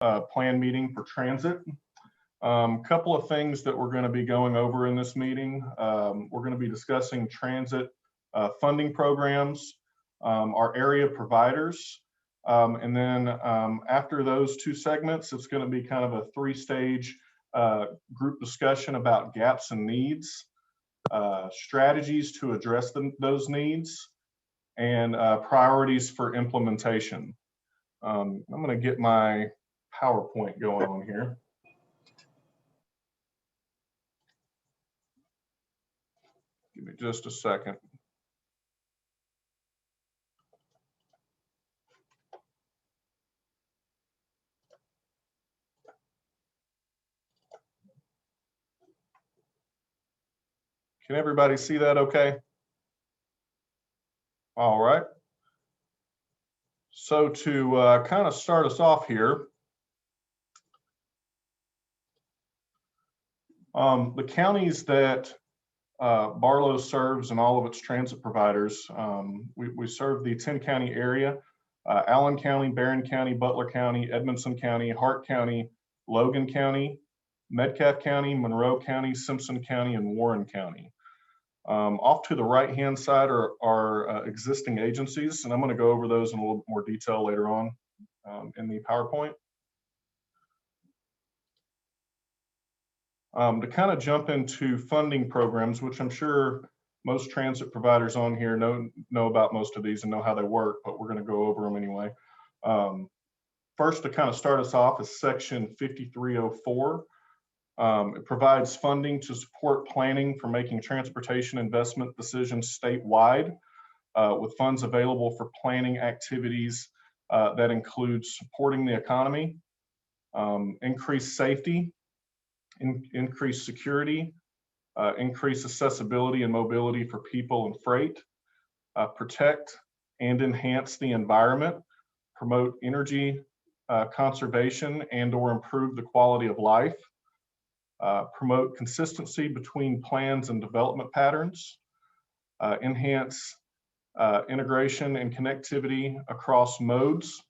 plan meeting for transit. Couple of things that we're going to be going over in this meeting. We're going to be discussing transit funding programs, our area providers, and then after those two segments, it's going to be kind of a three-stage group discussion about gaps and needs, strategies to address those needs, and priorities for implementation. I'm going to get my PowerPoint going on here. Give me just a second. Can everybody see that okay? All right. So to kind of start us off here, the counties that Barlow serves and all of its transit providers, we serve the 10-county area, Allen County, Barron County, Butler County, Edmonson County, Hart County, Logan County, Metcalfe County, Monroe County, Simpson County, and Warren County. Off to the right-hand side are our existing agencies, and I'm going to go over those in a little more detail later on in the PowerPoint. To kind of jump into funding programs, which I'm sure most transit providers on here know about most of these and know how they work, but we're going to go over them anyway. First, to kind of start us off is Section 5304. It provides funding to support planning for making transportation investment decisions statewide, with funds available for planning activities that include supporting the economy, increased safety, increased security, increased accessibility and mobility for people and freight, protect and enhance the environment, promote energy conservation and/or improve the quality of life, promote consistency between plans and development patterns, enhance integration and connectivity across modes,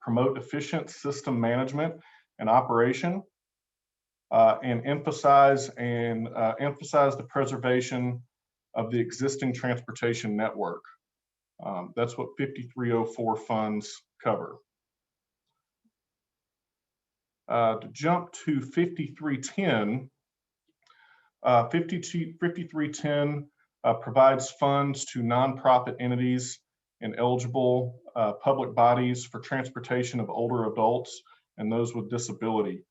promote efficient system management and operation, and emphasize the preservation of the existing transportation network. That's what 5304 funds cover. To jump to 5310, 5310 provides funds to nonprofit entities and eligible public bodies for transportation of older adults and those with disability.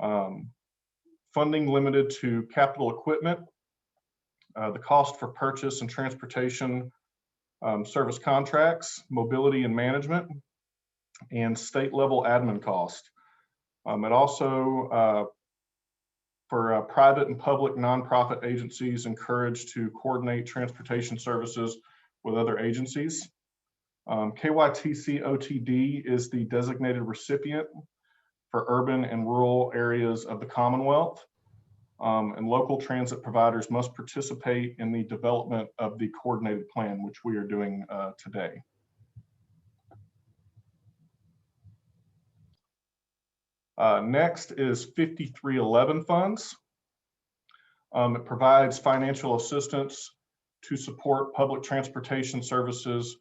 Funding limited to capital equipment, the cost for purchase and transportation service contracts, mobility and management, and state level admin cost. It also, for private and public nonprofit agencies, encouraged to coordinate transportation services with other agencies. KYTC OTD is the designated recipient for urban and rural areas of the Commonwealth, and local transit providers must participate in the development of the coordinated plan, which we are doing today. Next is 5311 funds. It provides financial assistance to support public transportation services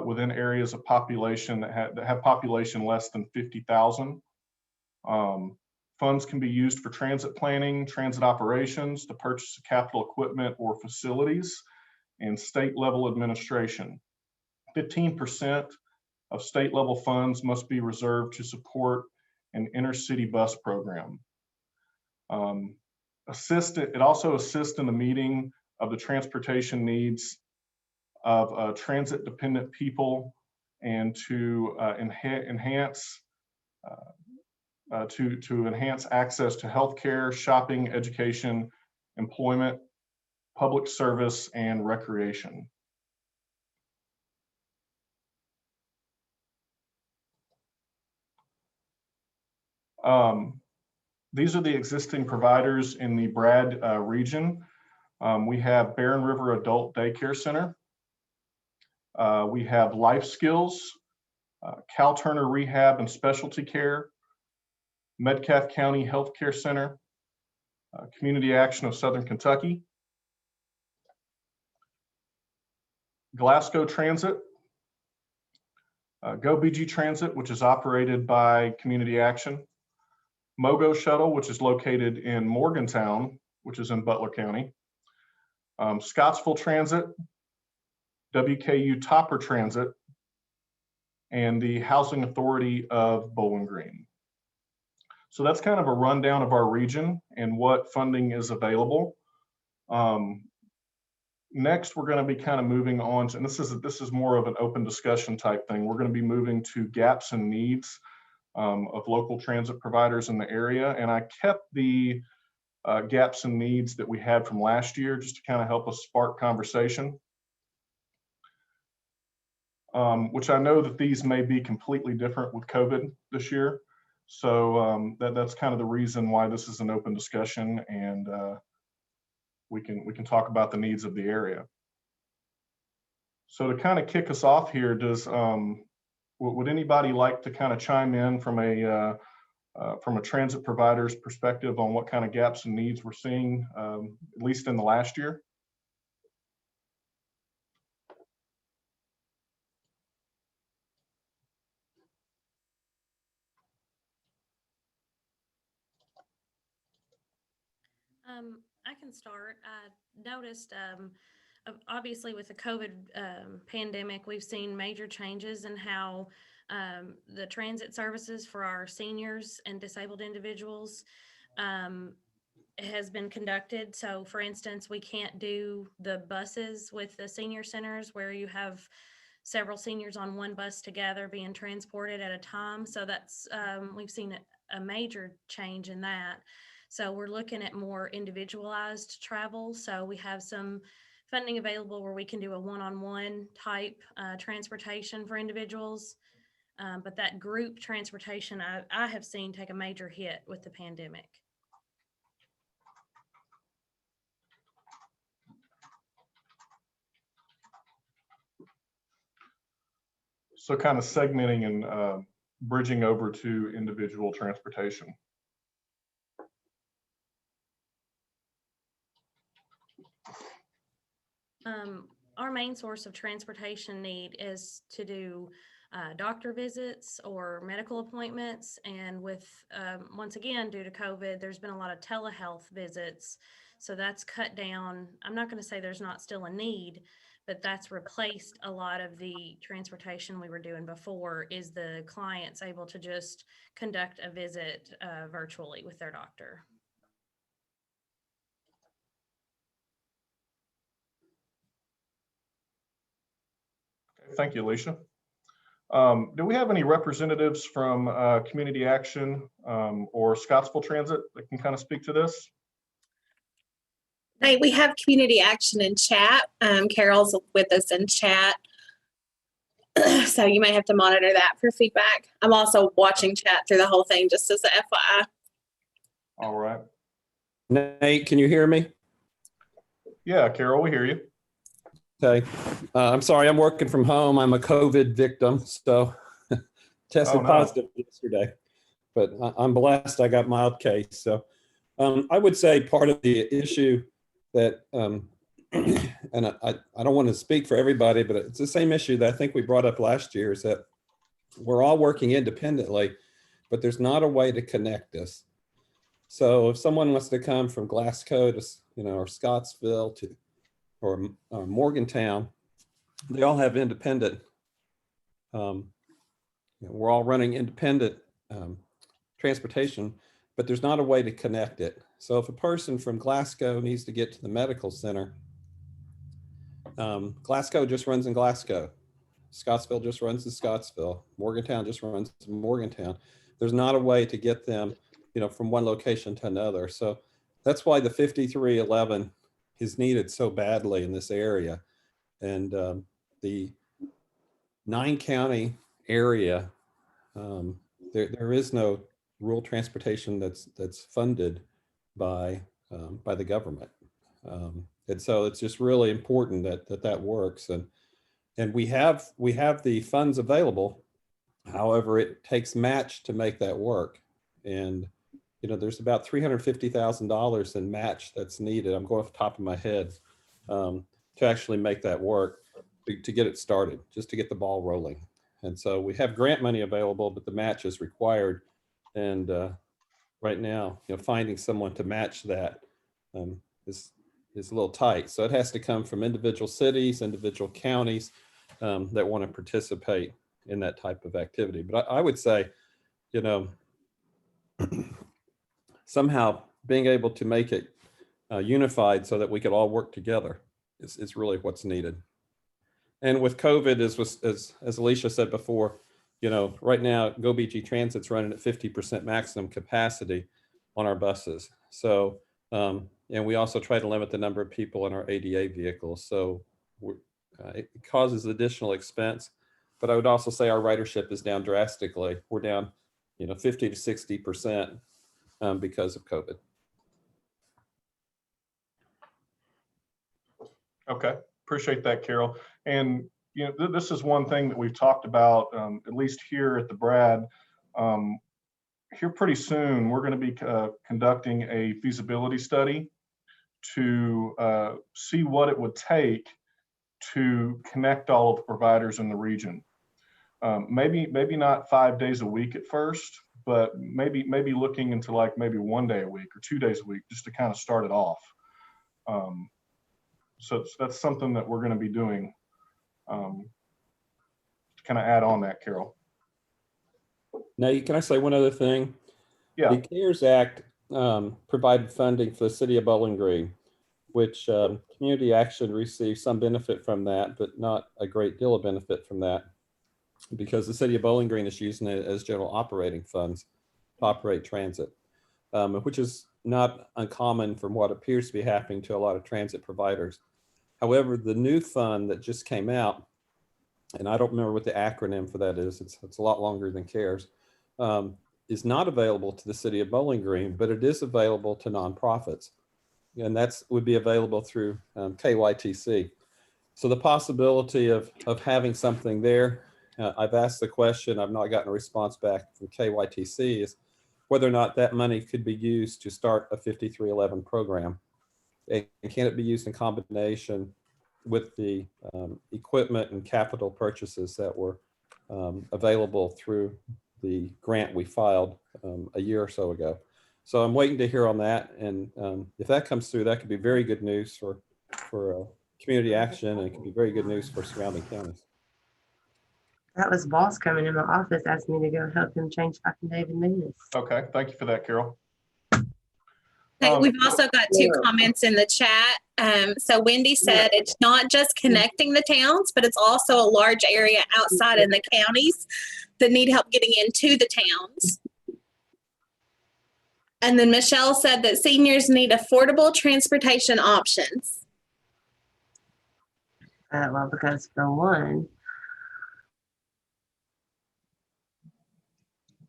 within areas of population that have population less than 50,000. Funds can be used for transit planning, transit operations, the purchase of capital equipment or facilities, and state level administration. 15% of state level funds must be reserved to support an intercity bus program. It also assists in the meeting of the transportation needs of transit dependent people and to enhance access to healthcare, shopping, education, employment, public service, and recreation. These are the existing providers in the Brad region. We have Barron River Adult Daycare Center. We have Life Skills, Cal Turner Rehab and Specialty Care, Metcalfe County Healthcare Center, Community Action of Southern Kentucky, Glasgow Transit, GoBG Transit, which is operated by Community Action, Mogo Shuttle, which is located in Morgantown, which is in Butler County, Scottsville Transit, WKU Topper Transit, and the Housing Authority of Bowling Green. So that's kind of a rundown of our region and what funding is available. Next, we're going to be kind of moving on to, and this is more of an open discussion type thing. We're going to be moving to gaps and needs of local transit providers in the area. And I kept the gaps and needs that we had from last year just to kind of help us spark conversation. Which I know that these may be completely different with COVID this year. So that's kind of the reason why this is an open discussion, and we can talk about the needs of the area. So to kind of kick us off here, would anybody like to kind of chime in from a transit provider's perspective on what kind of gaps and needs we're seeing, at least in the last year? I can start. I noticed, obviously with the COVID pandemic, we've seen major changes in how the transit services for our seniors and disabled individuals has been conducted. So for instance, we can't do the buses with the senior centers where you have several seniors on one bus together being transported at a time. So that's, we've seen a major change in that. So we're looking at more individualized travel. So we have some funding available where we can do a one-on-one type transportation for individuals. But that group transportation, I have seen take a major hit with the pandemic. So kind of segmenting and bridging over to individual transportation. Our main source of transportation need is to do doctor visits or medical appointments. And with, once again, due to COVID, there's been a lot of telehealth visits. So that's cut down. I'm not going to say there's not still a need, but that's replaced a lot of the transportation we were doing before. Is the clients able to just conduct a visit virtually with their doctor? Thank you, Alicia. Do we have any representatives from Community Action or Scottsville Transit that can kind of speak to this? Hey, we have Community Action in chat. Carol's with us in chat. So you may have to monitor that for feedback. I'm also watching chat through the whole thing, just as a FYI. All right. Nate, can you hear me? Yeah, Carol, we hear you. Okay. I'm sorry, I'm working from home. I'm a COVID victim, so tested positive yesterday, but I'm blessed. I got mild case. So I would say part of the issue that, and I don't want to speak for everybody, but it's the same issue that I think we brought up last year, is that we're all working independently, but there's not a way to connect us. So if someone wants to come from Glasgow to, or Scottsville to, or Morgantown, they all have independent, we're all running independent transportation, but there's not a way to connect it. So if a person from Glasgow needs to get to the medical center, Glasgow just runs in Glasgow. Scottsville just runs in Scottsville. Morgantown just runs in Morgantown. There's not a way to get them, from one location to another. So that's why the 5311 is needed so badly in this area. And the 9-county area, there is no rural transportation that's funded by the government. And so it's just really important that works. And we have the funds available However, it takes match to make that work. And, there's about $350,000 in match that's needed. I'm going off the top of my head to actually make that work, to get it started, just to get the ball rolling. And so we have grant money available, but the match is required. And right now, finding someone to match that is a little tight. So it has to come from individual cities, individual counties that want to participate in that type of activity. But I would say, somehow being able to make it unified so that we could all work together is really what's needed. And with COVID, as Alicia said before, right now GoBG Transit's running at 50% maximum capacity on our buses. So, and we also try to limit the number of people in our ADA vehicles. So it causes additional expense. But I would also say our ridership is down drastically. We're down, 50 to 60% because of COVID. Okay, appreciate that, Carol. And this is one thing that we've talked about, at least here at the Brad. Here pretty soon, we're going to be conducting a feasibility study to see what it would take to connect all of the providers in the region. Maybe not 5 days a week at first, but maybe looking into like maybe 1 day a week or 2 days a week, just to kind of start it off. So that's something that we're going to be doing. To kind of add on that, Carol. Now, can I say one other thing? Yeah. The CARES Act provided funding for the city of Bowling Green, which Community Action received some benefit from that, but not a great deal of benefit from that, because the city of Bowling Green is using it as general operating funds to operate transit, which is not uncommon from what appears to be happening to a lot of transit providers. However, the new fund that just came out, and I don't remember what the acronym for that is, it's a lot longer than CARES, is not available to the city of Bowling Green, but it is available to nonprofits. And would be available through KYTC. So the possibility of having something there, I've asked the question, I've not gotten a response back from KYTC, is whether or not that money could be used to start a 5311 program. And can it be used in combination with the equipment and capital purchases that were available through the grant we filed a year or so ago. So I'm waiting to hear on that. And if that comes through, that could be very good news for community action, and it could be very good news for surrounding counties. That was boss coming in my office asking me to go help him change fucking David Minus. Okay, thank you for that, Carol. Okay, we've also got two comments in the chat. So Wendy said it's not just connecting the towns, but it's also a large area outside in the counties that need help getting into the towns. And then Michelle said that seniors need affordable transportation options. Well, because for one,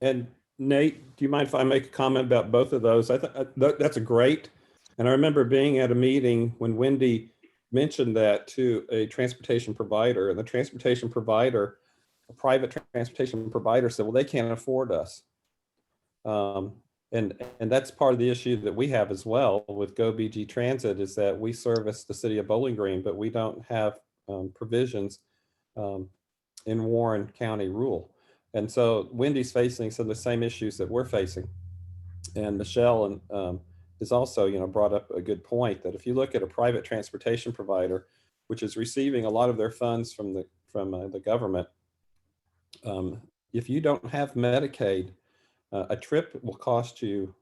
And Nate, do you mind if I make a comment about both of those? I that's a great. And I remember being at a meeting when Wendy mentioned that to a transportation provider, and the transportation provider, a private transportation provider, said, well, they can't afford us. And that's part of the issue that we have as well with GoBG Transit, is that we service the city of Bowling Green, but we don't have provisions in Warren County rule. And so Wendy's facing some of the same issues that we're facing. And Michelle is also, brought up a good point that if you look at a private transportation provider, which is receiving a lot of their funds from the government, if you don't have Medicaid, a trip will cost you,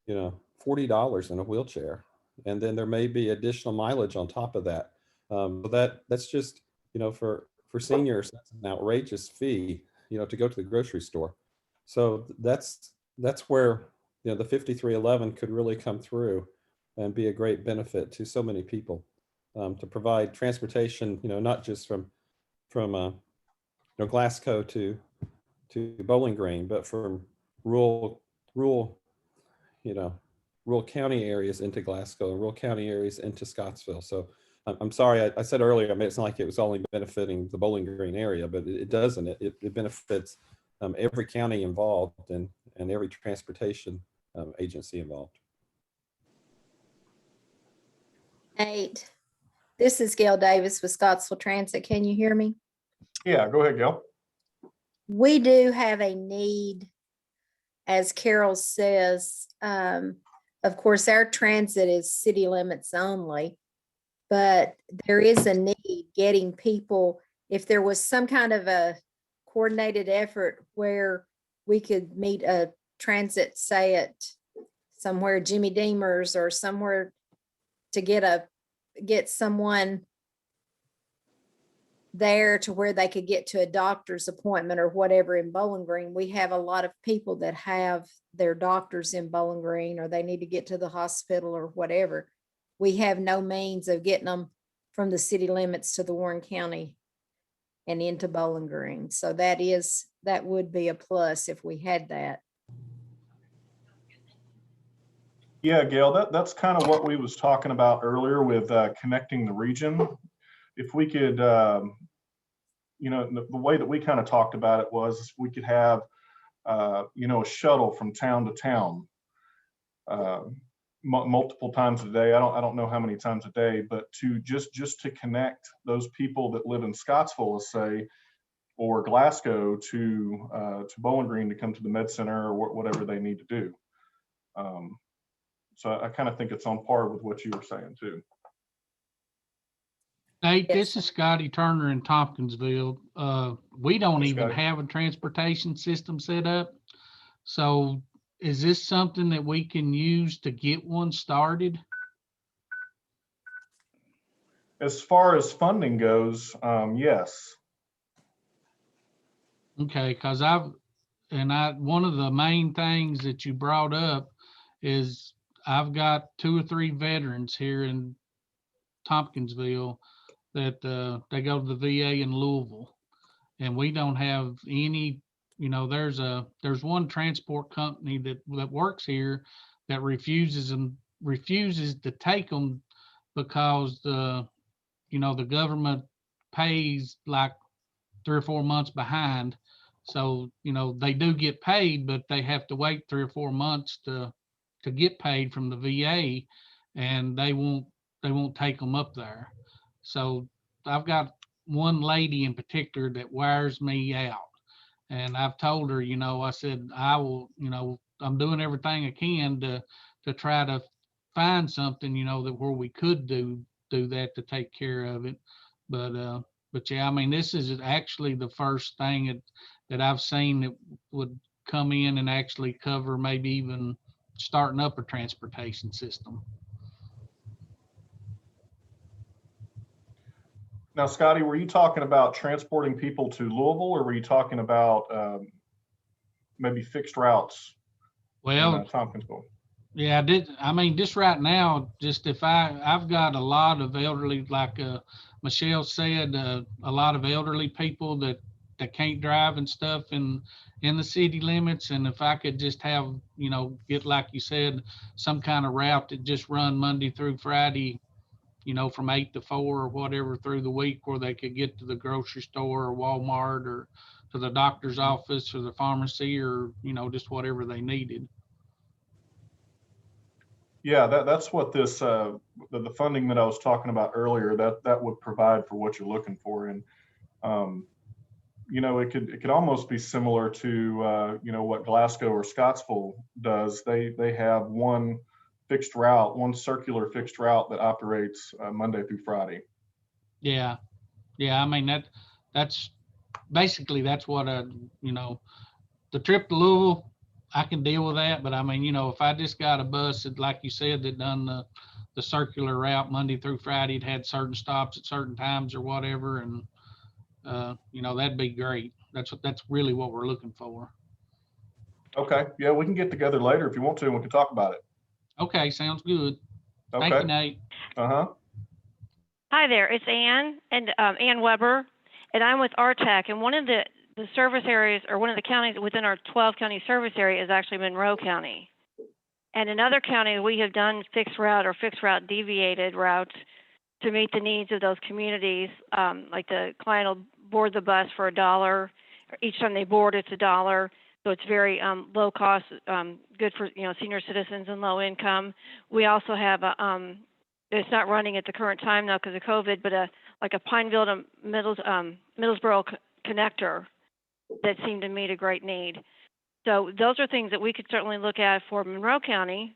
$40 in a wheelchair, and then there may be additional mileage on top of that. That's just, for seniors, that's an outrageous fee, to go to the grocery store. So that's where, the 5311 could really come through and be a great benefit to so many people, to provide transportation, not just from Glasgow to Bowling Green, but from rural county areas into Glasgow, rural county areas into Scottsville. So I'm sorry, I said earlier, it's not like it was only benefiting the Bowling Green area, but it doesn't. It benefits every county involved and every transportation agency involved. Nate, this is Gail Davis with Scottsville Transit. Can you hear me? Yeah, go ahead, Gail. We do have a need, as Carol says. Of course, our transit is city limits only, but there is a need getting people, if there was some kind of a coordinated effort where we could meet a transit, say at somewhere Jimmy Deemer's or somewhere to get someone there to where they could get to a doctor's appointment or whatever in Bowling Green. We have a lot of people that have their doctors in Bowling Green, or they need to get to the hospital or whatever. We have no means of getting them from the city limits to the Warren County and into Bowling Green. So that would be a plus if we had that. Yeah, Gail, that's kind of what we was talking about earlier with connecting the region. If we could, you know, the way that we kind of talked about it was we could have, you know, a shuttle from town to town multiple times a day. I don't know how many times a day, but to just to connect those people that live in Scottsville, let's say, or Glasgow to Bowling Green to come to the Med Center or whatever they need to do. So I kind of think it's on par with what you were saying too. Nate, Yes. this is Scotty Turner in Tompkinsville. We don't Hey, even Scotty. have a transportation system set up. So is this something that we can use to get one started? As far as funding goes, yes. Okay, because one of the main things that you brought up is I've got 2 or 3 veterans here in Tompkinsville that they go to the VA in Louisville, and we don't have any. You know, there's one transport company that works here that refuses to take them because the government pays like 3 or 4 months behind. So, you know, they do get paid, but they have to wait 3 or 4 months to get paid from the VA, and they won't take them up there. So I've got one lady in particular that wires me out. And I've told her, you know, I said, I will, you know, I'm doing everything I can to try to find something, you know, that where we could do that to take care of it. But yeah, I mean, this is actually the first thing that I've seen that would come in and actually cover maybe even starting up a transportation system. Now, Scotty, were you talking about transporting people to Louisville, or were you talking about maybe fixed routes Well, in Tompkinsville? yeah, I mean, just right now, just if I've got a lot of elderly, like Michelle said, a lot of elderly people that can't drive and stuff in the city limits. And if I could just have, you know, get, like you said, some kind of route that just run Monday through Friday, you know, from 8 to 4 or whatever through the week, where they could get to the grocery store or Walmart or to the doctor's office or the pharmacy, or, you know, just whatever they needed. Yeah, that's what this the funding that I was talking about earlier, that would provide for what you're looking for. And you know, it could almost be similar to you know, what Glasgow or Scottsville does. They have one fixed route, one circular fixed route that operates Monday through Friday. Yeah. I mean, that's basically, that's what you know, the trip to Louisville, I can deal with that. But I mean, you know, if I just got a bus that, like you said, that done the circular route Monday through Friday, it had certain stops at certain times or whatever, and you know, that'd be great. That's really what we're looking for. Okay, yeah, we can get together later if you want to, and we can talk about it. Okay, sounds good. Okay. Thank you, Nate. Uh-huh. Hi there, it's Ann and Ann Weber, and I'm with RTAC. And one of the service areas, or one of the counties within our 12 county service area, is actually Monroe County. And in other counties, we have done fixed route or fixed route deviated routes to meet the needs of those communities. Like the client will board the bus for $1, each time they board, it's $1. So it's very low cost, good for senior citizens and low income. We also have it's not running at the current time now because of COVID, but like a Pineville to Middlesboro connector that seemed to meet a great need. So those are things that we could certainly look at for Monroe County.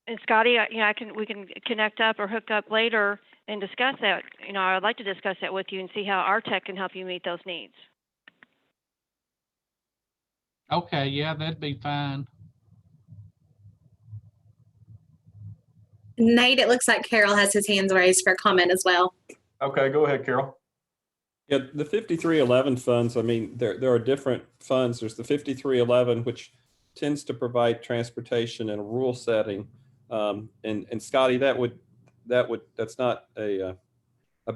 And Scotty, we can connect up or hook up later and discuss that. I'd like to discuss that with you and see how our tech can help you meet those needs. Okay, yeah, that'd be fine. Nate, it looks like Carol has his hands raised for comment as well. Okay, go ahead, Carol. Yeah, the 5311 funds, I mean, there are different funds. There's the 5311, which tends to provide transportation in a rural setting. And Scotty, that's not a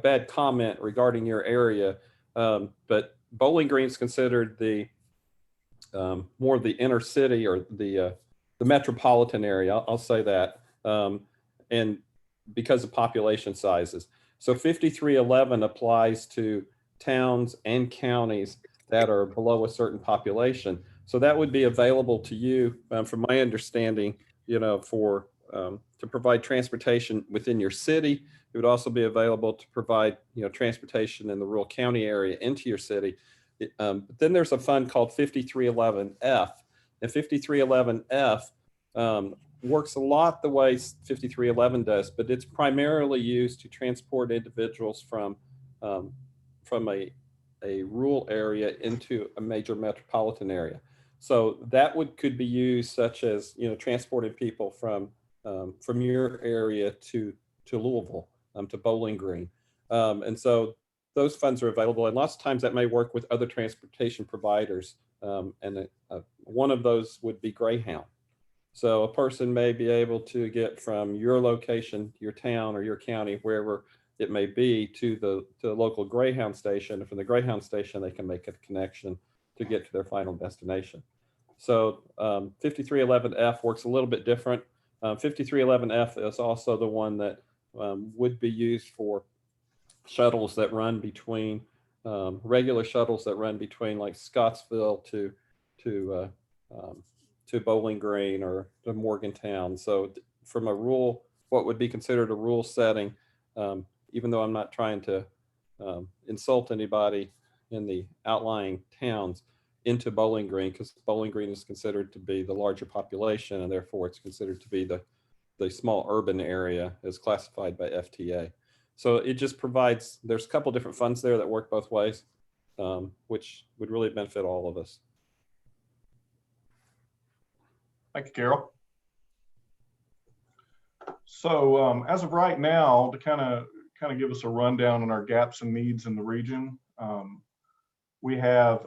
bad comment regarding your area. But Bowling Green's considered the more the inner city or the metropolitan area. I'll say that. And because of population sizes. So 5311 applies to towns and counties that are below a certain population. So that would be available to you, from my understanding, for to provide transportation within your city. It would also be available to provide, transportation in the rural county area into your city. But then there's a fund called 5311F, and 5311F works a lot the way 5311 does, but it's primarily used to transport individuals from a rural area into a major metropolitan area. So that could be used, such as transporting people from your area to Louisville, to Bowling Green, and so those funds are available. And lots of times that may work with other transportation providers, and one of those would be Greyhound. So a person may be able to get from your location, your town or your county, wherever it may be, to the local Greyhound station. And from the Greyhound station, they can make a connection to get to their final destination. So 5311F works a little bit different. 5311F is also the one that would be used for shuttles that run between regular shuttles that run between like Scottsville to Bowling Green or to Morgantown. So from a rural, what would be considered a rural setting, even though I'm not trying to insult anybody in the outlying towns, into Bowling Green, because Bowling Green is considered to be the larger population, and therefore it's considered to be the small urban area as classified by FTA. So it just provides, there's a couple different funds there that work both ways, which would really benefit all of us. Thank you, Carol. So as of right now, to kind of give us a rundown on our gaps and needs in the region, we have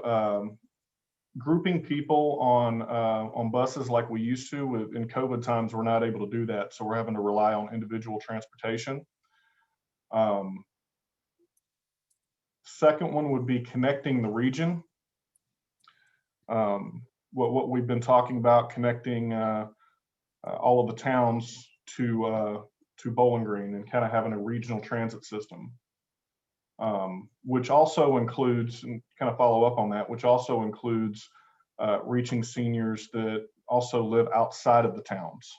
grouping people on buses like we used to. In COVID times, we're not able to do that, so we're having to rely on individual transportation. Second one would be connecting the region. What we've been talking about, connecting all of the towns to Bowling Green and kind of having a regional transit system, which also includes, and kind of follow up on that, which also includes reaching seniors that also live outside of the towns.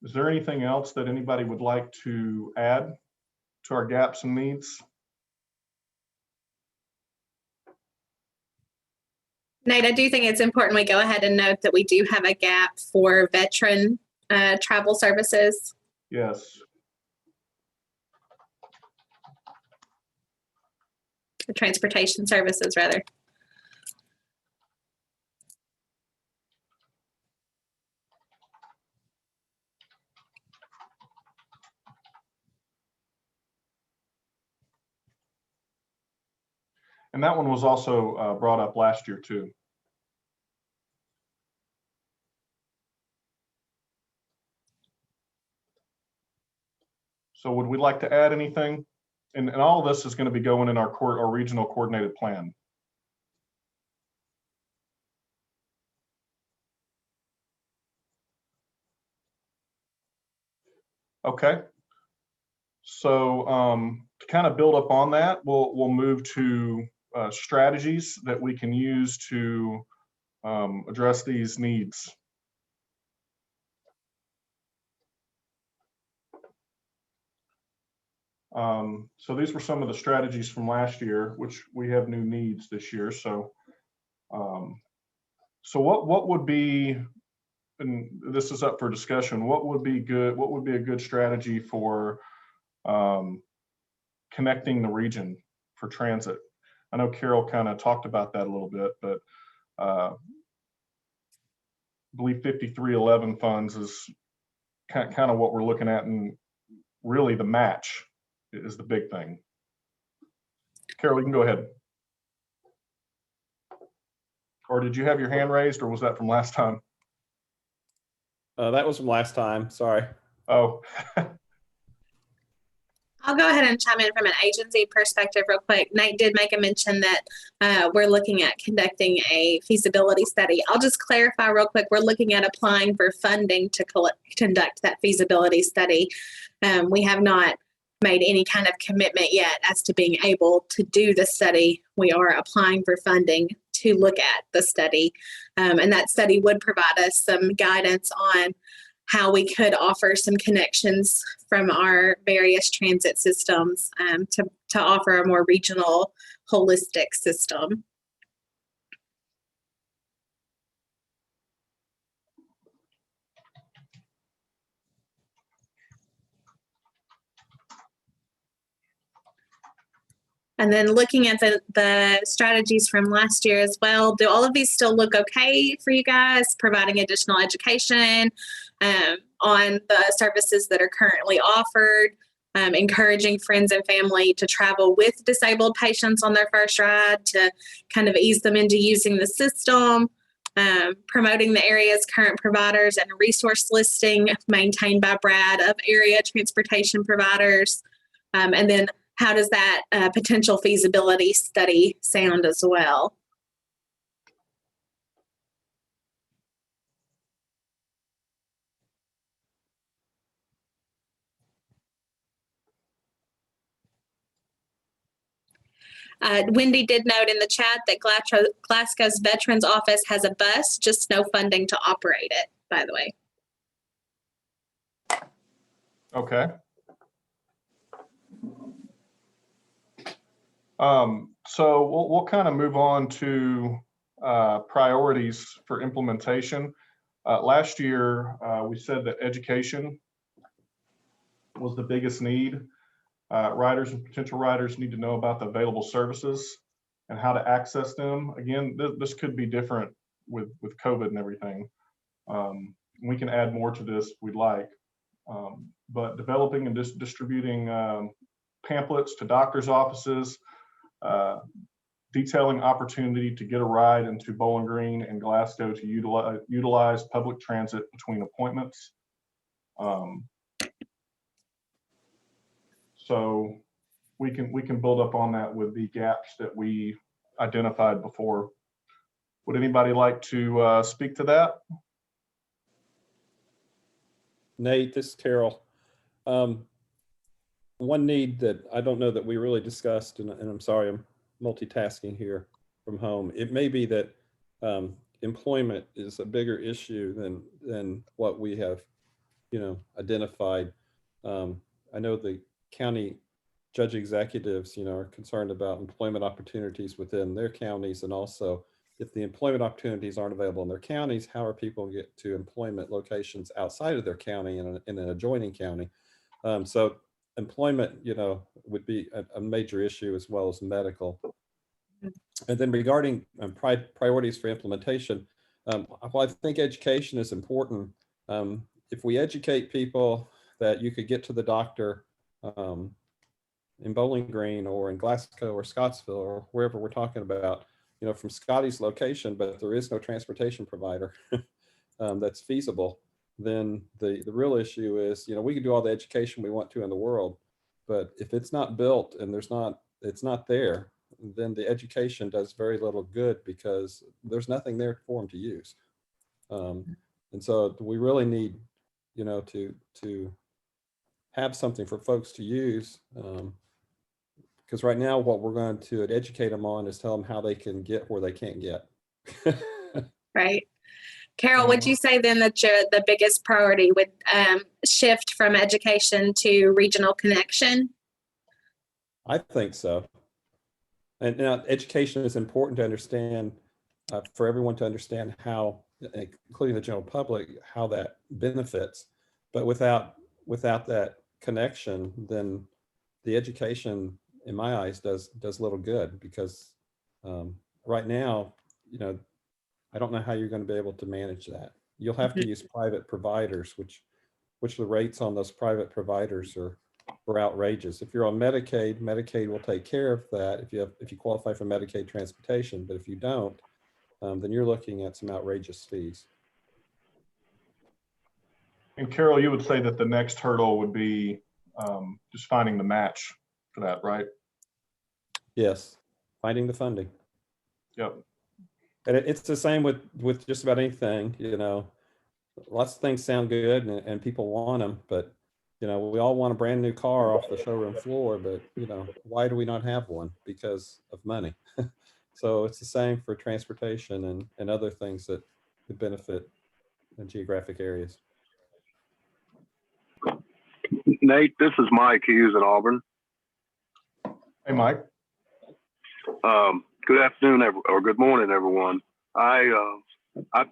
Is there anything else that anybody would like to add to our gaps and needs? Nate, I do think it's important we go ahead and note that we do have a gap for veteran travel services. Yes. Transportation services, rather. And that one was also brought up last year too. So would we like to add anything? And all of this is going to be going in our regional coordinated plan. Okay. So to kind of build up on that, we'll move to strategies that we can use to address these needs. So these were some of the strategies from last year, which we have new needs this year. So, so what would be, and this is up for discussion, what would be good? What would be a good strategy for connecting the region for transit? I know Carol kind of talked about that a little bit, but I believe 5311 funds is kind of what we're looking at, and really the match is the big thing. Carol, you can go ahead. Or did you have your hand raised, or was that from last time? That was from last time. Sorry. Oh. I'll go ahead and chime in from an agency perspective real quick. Nate did make a mention that we're looking at conducting a feasibility study. I'll just clarify real quick. We're looking at applying for funding to conduct that feasibility study. We have not made any kind of commitment yet as to being able to do the study. We are applying for funding to look at the study. And that study would provide us some guidance on how we could offer some connections from our various transit systems to offer a more regional, holistic system. And then looking at the strategies from last year as well, do all of these still look okay for you guys? Providing additional education on the services that are currently offered, encouraging friends and family to travel with disabled patients on their first ride to kind of ease them into using the system, promoting the area's current providers and a resource listing maintained by Brad of area transportation providers, and then how does that potential feasibility study sound as well? Wendy did note in the chat that Glasgow's Veterans Office has a bus, just no funding to operate it, by the way. Okay. So we'll kind of move on to priorities for implementation. Last year, we said that education was the biggest need. Riders and potential riders need to know about the available services and how to access them. Again, this could be different with COVID and everything. We can add more to this if we'd like. But developing and distributing pamphlets to doctors' offices, detailing opportunity to get a ride into Bowling Green and Glasgow to utilize public transit between appointments. So we can build up on that with the gaps that we identified before. Would anybody like to speak to that? Nate, this is Carol. One need that I don't know that we really discussed, and I'm sorry, I'm multitasking here from home. It may be that employment is a bigger issue than what we have, identified. I know the county judge executives, are concerned about employment opportunities within their counties, and also if the employment opportunities aren't available in their counties, how are people get to employment locations outside of their county in an adjoining county? So employment, would be a major issue, as well as medical. And then regarding priorities for implementation, well, I think education is important. If we educate people that you could get to the doctor in Bowling Green or in Glasgow or Scottsville or wherever we're talking about, from Scotty's location, but there is no transportation provider that's feasible, then the real issue is, we can do all the education we want to in the world, but if it's not built and it's not there, then the education does very little good because there's nothing there for them to use. And so we really need, to have something for folks to use Because right now, what we're going to educate them on is tell them how they can get where they can't get. Right. Carol, would you say then that the biggest priority would shift from education to regional connection? I think so. And now education is important to understand, for everyone to understand how, including the general public, how that benefits. But without that connection, then the education, in my eyes, does little good, because right now, I don't know how you're going to be able to manage that. You'll have to use private providers, which the rates on those private providers are outrageous. If you're on Medicaid, Medicaid will take care of that if you qualify for Medicaid transportation. But if you don't, then you're looking at some outrageous fees. And Carol, you would say that the next hurdle would be just finding the match for that, right? Yes, finding the funding. Yep. And it's the same with just about anything. Lots of things sound good and people want them, but we all want a brand new car off the showroom floor, but why do we not have one? Because of money. So it's the same for transportation and other things that could benefit in geographic areas. Nate, this is Mike Hughes in Auburn. Hey, Mike. Good afternoon, or good morning, everyone.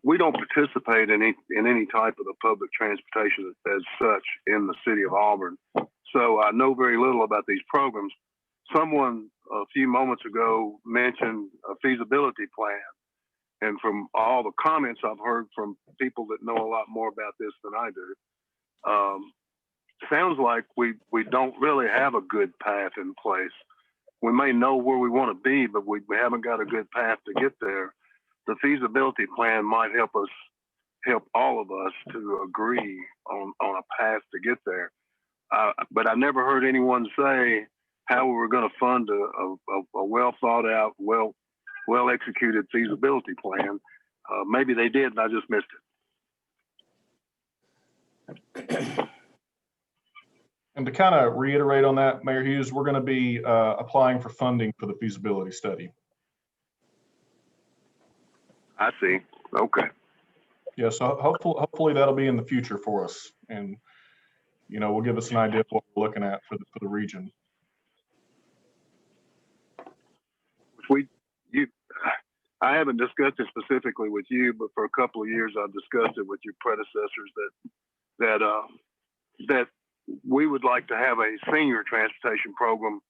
We don't participate in any type of the public transportation as such in the city of Auburn, so I know very little about these programs. Someone a few moments ago mentioned a feasibility plan, and from all the comments I've heard from people that know a lot more about this than I do, sounds like we don't really have a good path in place. We may know where we want to be, but we haven't got a good path to get there. The feasibility plan might help all of us to agree on a path to get there. But I never heard anyone say how we were going to fund a well thought out, well executed feasibility plan. Maybe they did, and I just missed it. And to kind of reiterate on that, Mayor Hughes, we're going to be applying for funding for the feasibility study. I see. Okay. Yeah, so hopefully that'll be in the future for us, and will give us an idea of what we're looking at for the region. I haven't discussed it specifically with you, but for a couple of years I've discussed it with your predecessors that we would like to have a senior transportation program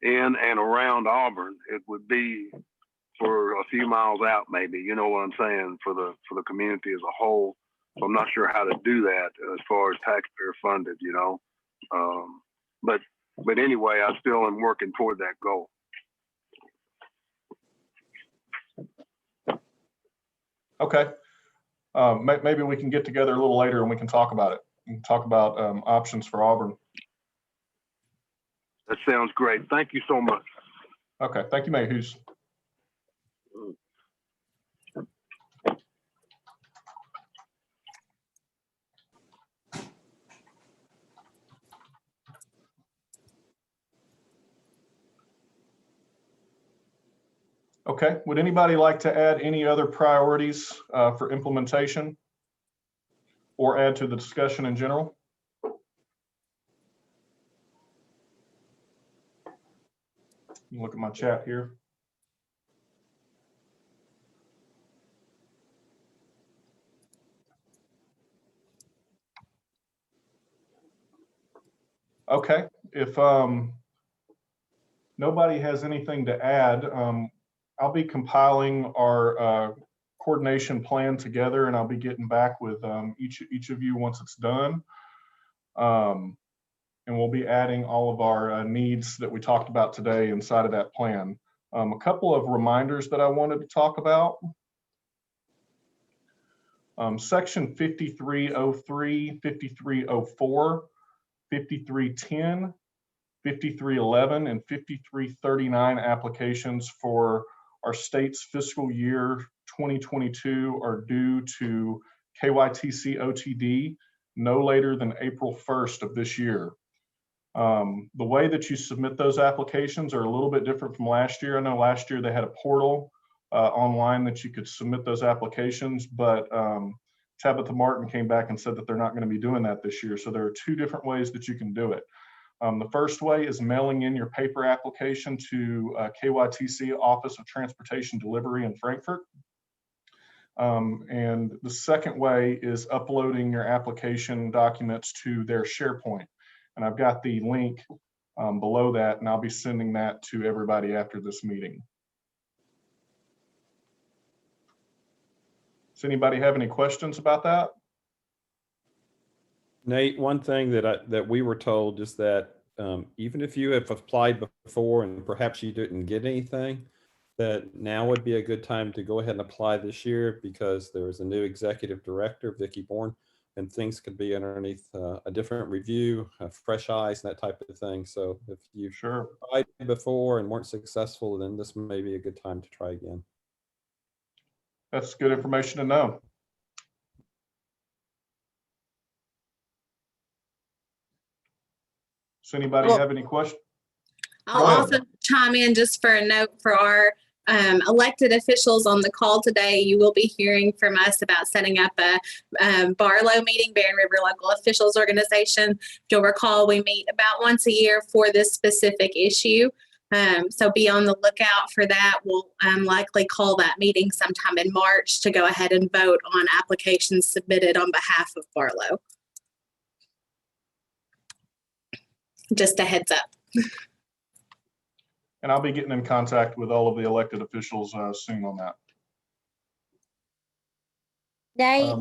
in and around Auburn. It would be for a few miles out, maybe, you know what I'm saying, for the community as a whole. So I'm not sure how to do that as far as taxpayer funded, but anyway, I still am working toward that goal. Okay. Maybe we can get together a little later and we can talk about it. We can talk about options for Auburn. That sounds great. Thank you so much. Okay. Thank you, Mayor Hughes. Okay. Would anybody like to add any other priorities for implementation or add to the discussion in general? Look at my chat here. Okay, if nobody has anything to add, I'll be compiling our coordination plan together, and I'll be getting back with each of you once it's done. And we'll be adding all of our needs that we talked about today inside of that plan. A couple of reminders that I wanted to talk about. Section 5303, 5304, 5310, 5311, and 5339 applications for our state's fiscal year 2022 are due to KYTC OTD no later than April 1st of this year. The way that you submit those applications are a little bit different from last year. I know last year they had a portal online that you could submit those applications, but Tabitha Martin came back and said that they're not going to be doing that this year. So there are two different ways that you can do it. The first way is mailing in your paper application to KYTC Office of Transportation Delivery in Frankfurt. And the second way is uploading your application documents to their SharePoint. And I've got the link below that, and I'll be sending that to everybody after this meeting. Does anybody have any questions about that? Nate, one thing that we were told is that even if you have applied before and perhaps you didn't get anything, that now would be a good time to go ahead and apply this year because there is a new executive director, Vicki Bourne, and things could be underneath a different review, fresh eyes, and that type of thing. So if you Sure. tried before and weren't successful, then this may be a good time to try again. That's good information to know. Does anybody Well, have any questions? I'll Go ahead. also chime in just for a note for our elected officials on the call today. You will be hearing from us about setting up a Barlow meeting, Barren River Local Officials Organization. If you'll recall, we meet about once a year for this specific issue. So be on the lookout for that. We'll likely call that meeting sometime in March to go ahead and vote on applications submitted on behalf of Barlow. Just a heads up. And I'll be getting in contact with all of the elected officials soon on that. Nate,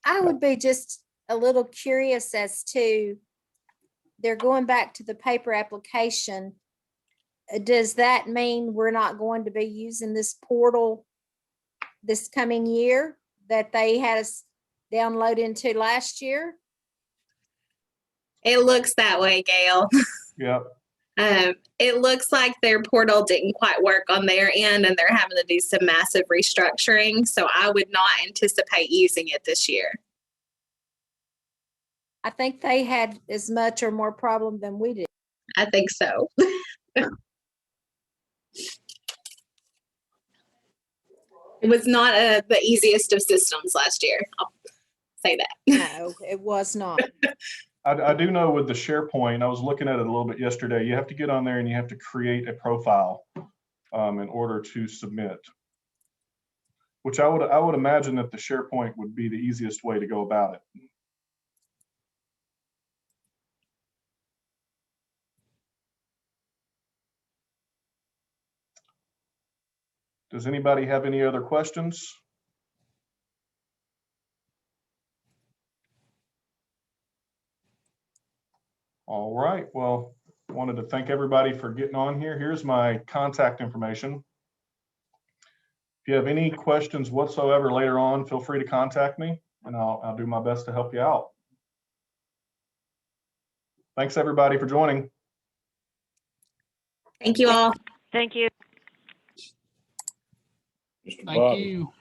I would be just a little curious as to, they're going back to the paper application. Does that mean we're not going to be using this portal this coming year that they had us download into last year? It looks that way, Gail. Yep. It looks like their portal didn't quite work on their end and they're having to do some massive restructuring. So I would not anticipate using it this year. I think they had as much or more problem than we did. I think so. It was not the easiest of systems last year. I'll say that. No, it was not. I do know with the SharePoint, I was looking at it a little bit yesterday, you have to get on there and you have to create a profile in order to submit. Which I would imagine that the SharePoint would be the easiest way to go about it. Does anybody have any other questions? All right, well, I wanted to thank everybody for getting on here. Here's my contact information. If you have any questions whatsoever later on, feel free to contact me and I'll do my best to help you out. Thanks everybody for joining. Thank you all. Thank you. Thank you.